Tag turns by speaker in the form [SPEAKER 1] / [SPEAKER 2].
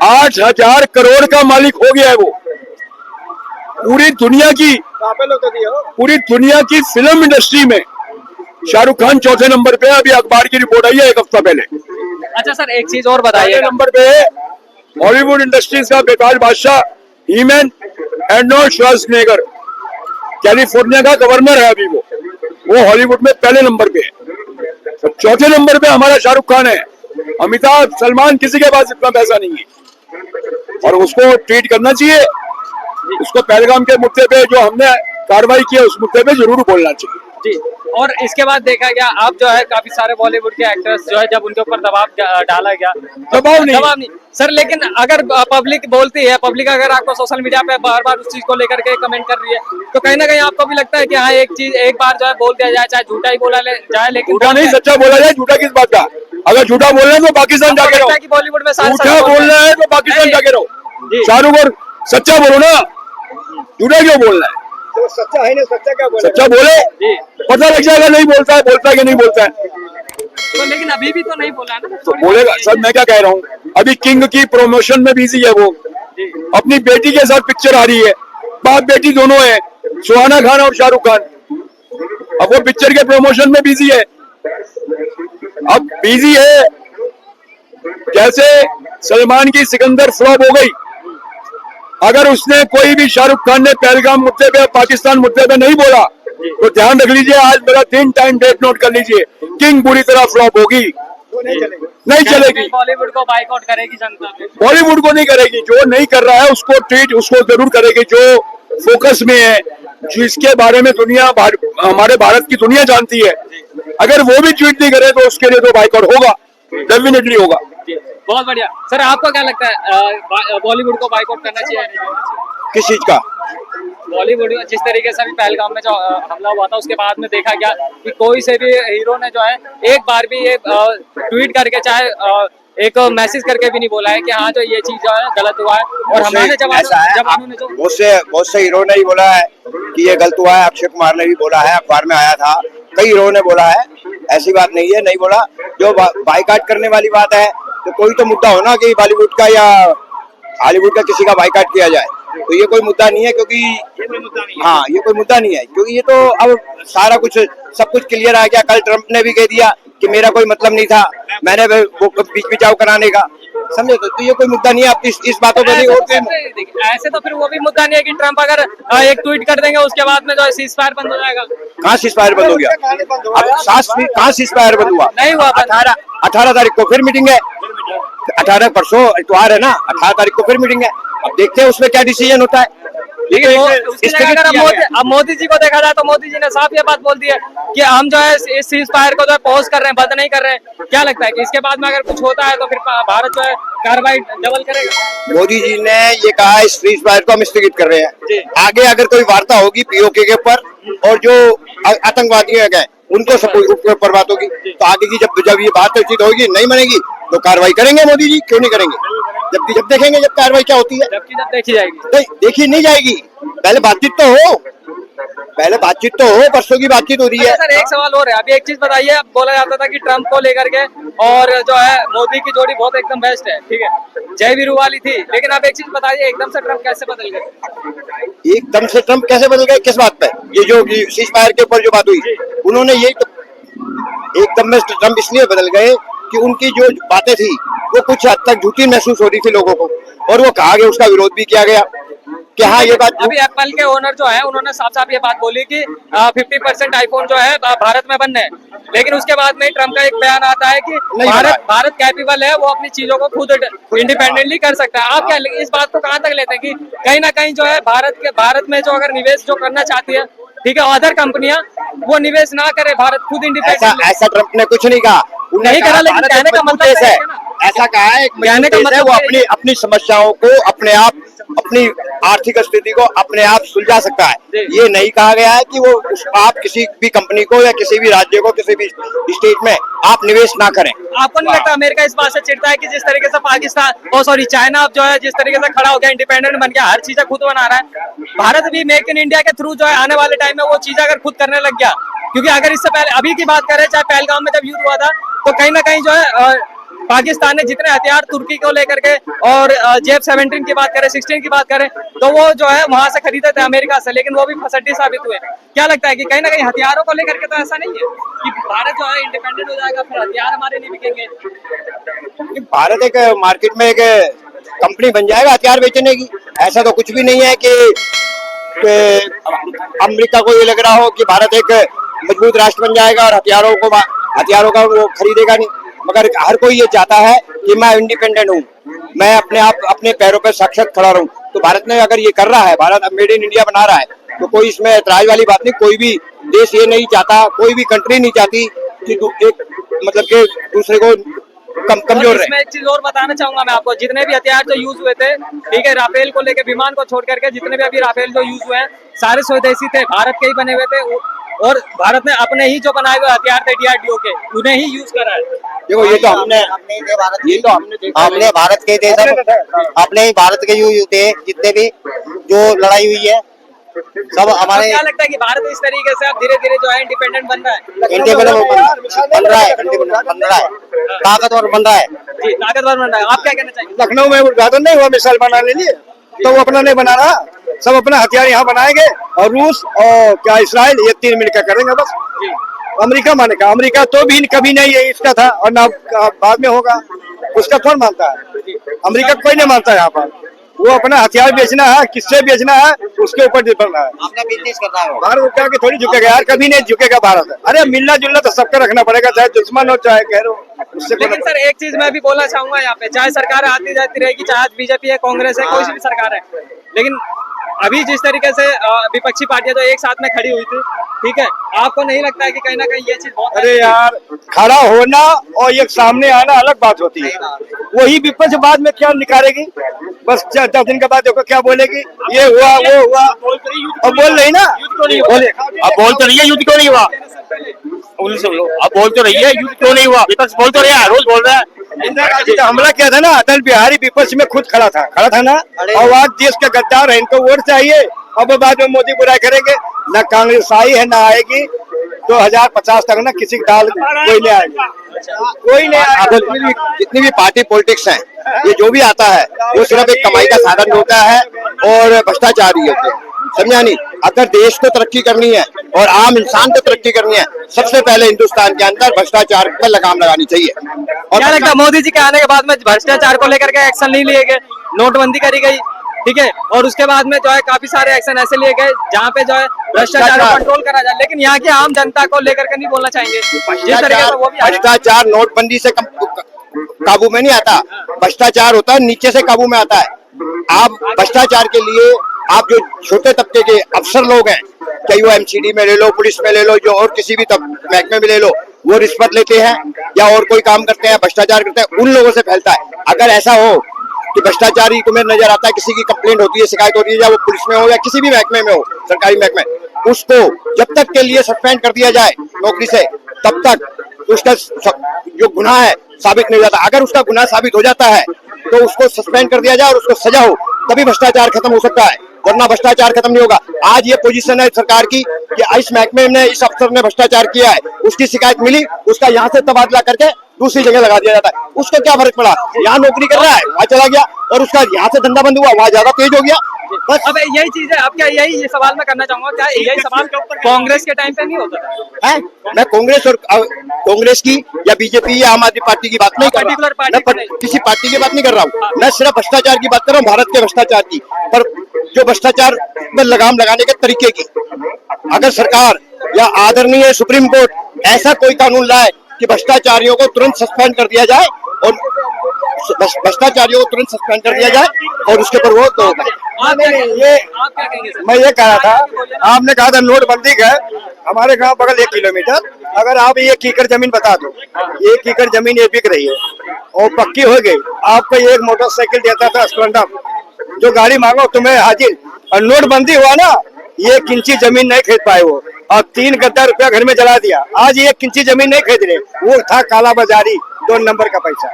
[SPEAKER 1] 8,000 करोड़ का मालिक हो गया है वो। पूरी दुनिया की फिल्म इंडस्ट्री में शाहरुख खान चौथे नंबर पे है। अभी अखबार की रिपोर्ट आई है एक हफ्ता पहले।
[SPEAKER 2] अच्छा सर, एक चीज और बताइए।
[SPEAKER 1] नंबर पे है हॉलीवुड इंडस्ट्रीज का बेताज बादशाह हीमैन एर्नोल्ड श्वार्ज़नेगर, कैलिफोर्निया का गवर्नर है अभी वो हॉलीवुड में पहले नंबर पे है। तो चौथे नंबर पे हमारा शाहरुख खान है। अमिताभ, सलमान, किसी के पास इतना पैसा नहीं है और उसको ट्वीट करना चाहिए। उसको पहलगाम के मुद्दे पे जो हमने कार्रवाई की है उस मुद्दे पे जरूर बोलना चाहिए
[SPEAKER 2] जी। और इसके बाद देखा गया अब जो है काफी सारे बॉलीवुड के एक्टर्स जो है जब उनके ऊपर दबाव डाला गया,
[SPEAKER 1] दबाव नहीं
[SPEAKER 2] सर, लेकिन अगर पब्लिक बोलती है, पब्लिक अगर आपको सोशल मीडिया पे बार बार उस चीज को लेकर के कमेंट कर रही है, तो कहीं ना कहीं आपको भी लगता है कि हाँ एक चीज एक बार जो है बोल दिया जाए, चाहे झूठा ही बोला जाए, लेकिन
[SPEAKER 1] झूठा नहीं सच्चा बोला जाए। झूठा किस बात का? अगर झूठा बोल रहे हैं तो पाकिस्तान जाके रहो।
[SPEAKER 2] बॉलीवुड में
[SPEAKER 1] झूठा बोल रहे हैं तो पाकिस्तान जाके रहो। शाहरुख और सच्चा बोलो ना, झूठा क्यों बोलना है?
[SPEAKER 3] तो सच्चा है ना, सच्चा क्या बोले?
[SPEAKER 1] सच्चा बोले, पता लग जाएगा नहीं बोलता है कि नहीं बोलता है।
[SPEAKER 2] तो लेकिन अभी भी तो नहीं बोला ना,
[SPEAKER 1] तो बोलेगा सर। मैं क्या कह रहा हूँ, अभी किंग की प्रमोशन में बिजी है वो। अपनी बेटी के साथ पिक्चर आ रही है, बाप बेटी दोनों है, सुहाना खान और शाहरुख खान। अब वो पिक्चर के प्रमोशन में बिजी है। अब बिजी है जैसे सलमान की सिकंदर फ्लॉप हो गई। अगर उसने कोई भी शाहरुख खान ने पहलगाम मुद्दे पे, पाकिस्तान मुद्दे पे नहीं बोला तो ध्यान रख लीजिए, आज मेरा 3 टाइम डेट नोट कर लीजिए, किंग बुरी तरह फ्लॉप होगी। नहीं चलेगी।
[SPEAKER 2] बॉलीवुड को बाइकआउट करेगी जनता।
[SPEAKER 1] बॉलीवुड को नहीं करेगी। जो नहीं कर रहा है उसको ट्वीट उसको जरूर करेगी। जो फोकस में है, जिसके बारे में दुनिया हमारे भारत की दुनिया जानती है, अगर वो भी ट्वीट नहीं करे तो उसके लिए तो बाइकआउट होगा, डेफिनेटली होगा।
[SPEAKER 2] बहुत बढ़िया सर, आपको क्या लगता है बॉलीवुड को बाइकआउट करना चाहिए?
[SPEAKER 1] किस चीज का?
[SPEAKER 2] बॉलीवुड जिस तरीके से भी पहलगाम में जो हमला हुआ था उसके बाद में देखा गया कि कोई से भी हीरो ने जो है एक बार भी ये ट्वीट करके चाहे एक मैसेज करके भी नहीं बोला है कि हाँ जो ये चीज जो है गलत हुआ है। और हमारे जवानों ने जो
[SPEAKER 3] बहुत से हीरो ने ही बोला है कि ये गलत हुआ है। अक्षय कुमार ने भी बोला है, अखबार में आया था, कई हीरो ने बोला है। ऐसी बात नहीं है, नहीं बोला। जो बाइकाट करने वाली बात है तो कोई तो मुद्दा हो ना कि बॉलीवुड का या हॉलीवुड का किसी का बाइकाट किया जाए, तो ये कोई मुद्दा नहीं है। क्योंकि हाँ, ये कोई मुद्दा नहीं है क्योंकि ये तो अब सारा कुछ सब कुछ क्लियर आ गया। कल ट्रम्प ने भी कह दिया कि मेरा कोई मतलब नहीं था, मैंने वो बीच बिचाव कराने का, समझे? तो ये कोई मुद्दा नहीं है। आप इस बातों पर नहीं होते।
[SPEAKER 2] ऐसे तो फिर वो भी मुद्दा नहीं है कि ट्रम्प अगर एक ट्वीट कर देंगे उसके बाद में जो है सीज फायर बंद हो जाएगा।
[SPEAKER 3] कहाँ सीज फायर बंद हो गया? अब कहाँ सीज फायर बंद हुआ?
[SPEAKER 2] नहीं हुआ।
[SPEAKER 3] 18 तारीख को फिर मीटिंग है। 18 परसों इतवार है ना, 18 तारीख को फिर मीटिंग है। अब देखते हैं उसमें क्या डिसीजन होता है।
[SPEAKER 2] अब मोदी जी को देखा जाए तो मोदी जी ने साफ ये बात बोल दी है कि हम जो है इस सीज फायर को जो है पॉज कर रहे हैं, बंद नहीं कर रहे हैं। क्या लगता है कि इसके बाद में अगर कुछ होता है तो फिर भारत जो है कार्रवाई डबल करेगा?
[SPEAKER 3] मोदी जी ने ये कहा इस सीज फायर को हम स्थगित कर रहे हैं। आगे अगर कोई वार्ता होगी पीओके के ऊपर और जो आतंकवादी है उनको सब ऊपर बात होगी, तो आगे की जब ये बातचीत होगी नहीं बनेगी तो कार्रवाई करेंगे मोदी जी। क्यों नहीं करेंगे? जब देखेंगे जब कार्रवाई क्या होती है।
[SPEAKER 2] जब देखी जाएगी।
[SPEAKER 3] नहीं, देखी नहीं जाएगी। पहले बातचीत तो हो, परसों की बातचीत हो रही है।
[SPEAKER 2] सर एक सवाल और है, अभी एक चीज बताइए। अब बोला जाता था कि ट्रम्प को लेकर के और जो है मोदी की जोड़ी बहुत एकदम बेस्ट है, ठीक है, जय वीरू वाली थी, लेकिन अब एक चीज बताइए, एकदम से ट्रम्प कैसे बदल गए?
[SPEAKER 3] एकदम से ट्रम्प कैसे बदल गए? किस बात पे? ये जो सीज फायर के ऊपर जो बात हुई, उन्होंने यही तो एकदम में ट्रम्प इसलिए बदल गए कि उनकी जो बातें थी वो कुछ हद तक झूठी महसूस हो रही थी लोगों को, और वो कहा गया, उसका विरोध भी किया गया कि हाँ ये बात।
[SPEAKER 2] अभी एप्पल के ओनर जो है उन्होंने साफ साफ ये बात बोली कि 50% आईफोन जो है भारत में बनने हैं, लेकिन उसके बाद में ट्रम्प का एक बयान आता है कि भारत कैपेबल है, वो अपनी चीजों को खुद इंडिपेंडेंटली कर सकता है। आप क्या इस बात को कहाँ तक लेते हैं कि कहीं ना कहीं जो है भारत में जो अगर निवेश जो करना चाहती है, ठीक है, अदर कंपनियां वो निवेश ना करे, भारत खुद इंडिपेंडेंट?
[SPEAKER 3] ऐसा ट्रम्प ने कुछ नहीं कहा।
[SPEAKER 2] नहीं करा, लेकिन कहने का मतलब
[SPEAKER 3] है ऐसा कहा है, कहने का मतलब वो अपनी समस्याओं को अपने आप, अपनी आर्थिक स्थिति को अपने आप सुलझा सकता है। ये नहीं कहा गया है कि वो आप किसी भी कंपनी को या किसी भी राज्य को, किसी भी स्टेट में आप निवेश ना करें।
[SPEAKER 2] आपको नहीं लगता अमेरिका इस बात से चिढ़ता है कि जिस तरीके से पाकिस्तान चाइना अब जो है जिस तरीके से खड़ा हो गया, इंडिपेंडेंट बन गया, हर चीजें खुद बना रहा है, भारत भी मेक इन इंडिया के थ्रू जो है आने वाले टाइम में वो चीजें अगर खुद करने लग गया? क्योंकि अगर इससे पहले अभी की बात करें, चाहे पहलगाम में जब युद्ध हुआ था, तो कहीं ना कहीं जो है पाकिस्तान ने जितने हथियार तुर्की को लेकर के और JF-17 की बात करें, 16 की बात करें, तो वो जो है वहां से खरीदे थे अमेरिका से, लेकिन वो भी फसड्डी साबित हुए। क्या लगता है कि कहीं ना कहीं हथियारों को लेकर के तो ऐसा नहीं है कि भारत जो है इंडिपेंडेंट हो जाएगा फिर हथियार हमारे नहीं बिकेंगे?
[SPEAKER 3] भारत एक मार्केट में एक कंपनी बन जाएगा हथियार बेचने की, ऐसा तो कुछ भी नहीं है कि अमेरिका को ये लग रहा हो कि भारत एक मजबूत राष्ट्र बन जाएगा और हथियारों का वो खरीदेगा नहीं। मगर हर कोई ये चाहता है कि मैं इंडिपेंडेंट हूँ, मैं अपने पैरों पर साक्षात खड़ा रहूं। तो भारत ने अगर ये कर रहा है, भारत मेड इन इंडिया बना रहा है, तो कोई इसमें ऐतराज वाली बात नहीं। कोई भी देश ये नहीं चाहता, कोई भी कंट्री नहीं चाहती कि मतलब कि दूसरे को कमजोर रहे।
[SPEAKER 2] इसमें एक चीज और बताना चाहूंगा मैं आपको, जितने भी हथियार जो यूज हुए थे, ठीक है, राफेल को लेकर विमान को छोड़ करके जितने भी अभी राफेल जो यूज हुए हैं सारे स्वदेशी थे, भारत के ही बने हुए थे, और भारत ने अपने ही जो बनाए हुए हथियार थे DRDO के, उन्हें ही यूज करा है।
[SPEAKER 3] देखो ये तो हमने भारत के थे, सब अपने ही भारत के यूज थे, जितने भी जो लड़ाई हुई है सब हमारे।
[SPEAKER 2] क्या लगता है कि भारत इस तरीके से अब धीरे धीरे जो है इंडिपेंडेंट बन रहा है?
[SPEAKER 3] बन रहा है, ताकतवर बन रहा है
[SPEAKER 2] जी, ताकतवर बन रहा है। आप क्या कहना चाहिए?
[SPEAKER 1] लखनऊ में उद्घाटन नहीं हुआ मिसाइल बनाने लिए, तो वो अपना नहीं बना रहा, सब अपना हथियार यहाँ बनाएंगे और रूस और क्या इसराइल ये तीन मिलकर करेंगे बस। अमेरिका माने का, अमेरिका तो भी कभी नहीं है इसका था और ना बाद में होगा, उसका कौन मानता है? अमेरिका कोई नहीं मानता है यहाँ पर। वो अपना हथियार बेचना है, किससे बेचना है उसके ऊपर डिपेंड है।
[SPEAKER 3] अपना बिजनेस करना है,
[SPEAKER 1] भारत क्या कि थोड़ी झुकेगा यार, कभी नहीं झुकेगा भारत। अरे मिलना जुलना तो सबका रखना पड़ेगा, चाहे दुश्मन हो चाहे गैर हो।
[SPEAKER 2] लेकिन सर एक चीज मैं भी बोलना चाहूंगा यहाँ पे, चाहे सरकार आती जाती रहेगी, चाहे बीजेपी है, कांग्रेस है, कोई सी भी सरकार है, लेकिन अभी जिस तरीके से विपक्षी पार्टियां जो एक साथ में खड़ी हुई थी, ठीक है, आपको नहीं लगता है कि कहीं ना कहीं ये चीज बहुत?
[SPEAKER 1] अरे यार, खड़ा होना और एक सामने आना अलग बात होती है। वही विपक्ष बाद में क्या निकालेगी, बस 10 दिन के बाद देखो क्या बोलेगी, ये हुआ वो हुआ, अब बोल रही ना,
[SPEAKER 4] अब बोल तो रही है युद्ध क्यों नहीं हुआ, अब बोल तो रही है युद्ध क्यों नहीं हुआ, विपक्ष बोल तो रहा है, रोज बोल रहा है।
[SPEAKER 1] इंदिरा गांधी का हमला किया था ना, अटल बिहारी विपक्ष में खुद खड़ा था ना, और आज देश का गद्दार है, इनको वोट चाहिए। अब बाद में मोदी बुराई करेंगे, ना कांग्रेस आई है ना आएगी, 2050 तक ना किसी दाल कोई नहीं आएगा, कोई नहीं आएगा।
[SPEAKER 3] जितनी भी पार्टी पॉलिटिक्स हैं, ये जो भी आता है वो सिर्फ एक कमाई का साधन होता है और भ्रष्टाचारी होते हैं, समझा नहीं। अगर देश को तरक्की करनी है और आम इंसान को तरक्की करनी है, सबसे पहले हिंदुस्तान के अंदर भ्रष्टाचार पर लगाम लगानी चाहिए। और
[SPEAKER 2] क्या लगता है मोदी जी के आने के बाद में भ्रष्टाचार को लेकर के एक्शन नहीं लिए गए, नोटबंदी करी गई, ठीक है, और उसके बाद में जो है काफी सारे एक्शन ऐसे लिए गए जहाँ पे जो है भ्रष्टाचार को कंट्रोल करा जाए, लेकिन यहाँ की आम जनता को लेकर के नहीं बोलना चाहेंगे। जिस तरीके से वो भी
[SPEAKER 3] भ्रष्टाचार नोटबंदी से काबू में नहीं आता, भ्रष्टाचार होता है नीचे से काबू में आता है। आप भ्रष्टाचार के लिए आप जो छोटे तबके के अफसर लोग हैं, चाहे वो MCD में ले लो, पुलिस में ले लो, जो और किसी भी महकमे में ले लो, वो रिश्वत लेते हैं या और कोई काम करते हैं, भ्रष्टाचार करते हैं, उन लोगों से फैलता है। अगर ऐसा हो कि भ्रष्टाचारी को मेरे नजर आता है, किसी की कंप्लेंट होती है, शिकायत होती है, या वो पुलिस में हो या किसी भी महकमे में हो, सरकारी महकमे, उसको जब तक के लिए सस्पेंड कर दिया जाए नौकरी से, तब तक उसका जो गुनाह है साबित नहीं हो जाता। अगर उसका गुनाह साबित हो जाता है तो उसको सस्पेंड कर दिया जाए और उसको सजा हो, तभी भ्रष्टाचार खत्म हो सकता है, वरना भ्रष्टाचार खत्म नहीं होगा। आज ये पोजीशन है सरकार की कि इस महकमे में इस अफसर ने भ्रष्टाचार किया है, उसकी शिकायत मिली, उसका यहाँ से तबादला करके दूसरी जगह लगा दिया जाता है। उसको क्या फर्क पड़ा, यहाँ नौकरी कर रहा है वहां चला गया, और उसका यहाँ से धंधा बंद हुआ, वहां ज्यादा तेज हो गया।
[SPEAKER 2] बस अब यही चीज है। अब क्या यही ये सवाल मैं करना चाहूंगा, क्या यही सवाल कांग्रेस के टाइम पे नहीं होता था?
[SPEAKER 3] है मैं कांग्रेस की या बीजेपी या आम आदमी पार्टी की बात नहीं कर रहा, मैं किसी पार्टी की बात नहीं कर रहा हूँ, मैं सिर्फ भ्रष्टाचार की बात कर रहा हूँ, भारत के भ्रष्टाचार की। पर जो भ्रष्टाचार में लगाम लगाने के तरीके की, अगर सरकार या आदरणीय सुप्रीम कोर्ट ऐसा कोई कानून लाए कि भ्रष्टाचारियों को तुरंत सस्पेंड कर दिया जाए, और भ्रष्टाचारियों को तुरंत सस्पेंड कर दिया जाए और उसके ऊपर वो तो
[SPEAKER 1] मैं ये कह रहा था, आपने कहा था नोटबंदी का, हमारे गांव बगल 1 किलोमीटर, अगर आप 1 एकड़ जमीन बता दो, 1 एकड़ जमीन ये बिक रही है और पक्की हो गई, आपको एक मोटरसाइकिल देता था स्प्लेंडर, जो गाड़ी मांगो तुम्हें हाजिर। और नोटबंदी हुआ ना, 1 इंची जमीन नहीं खरीद पाए वो, और 3 गद्दा रुपया घर में जला दिया। आज 1 इंची जमीन नहीं खरीद रहे, वो था काला बाजारी, 2 नंबर का पैसा।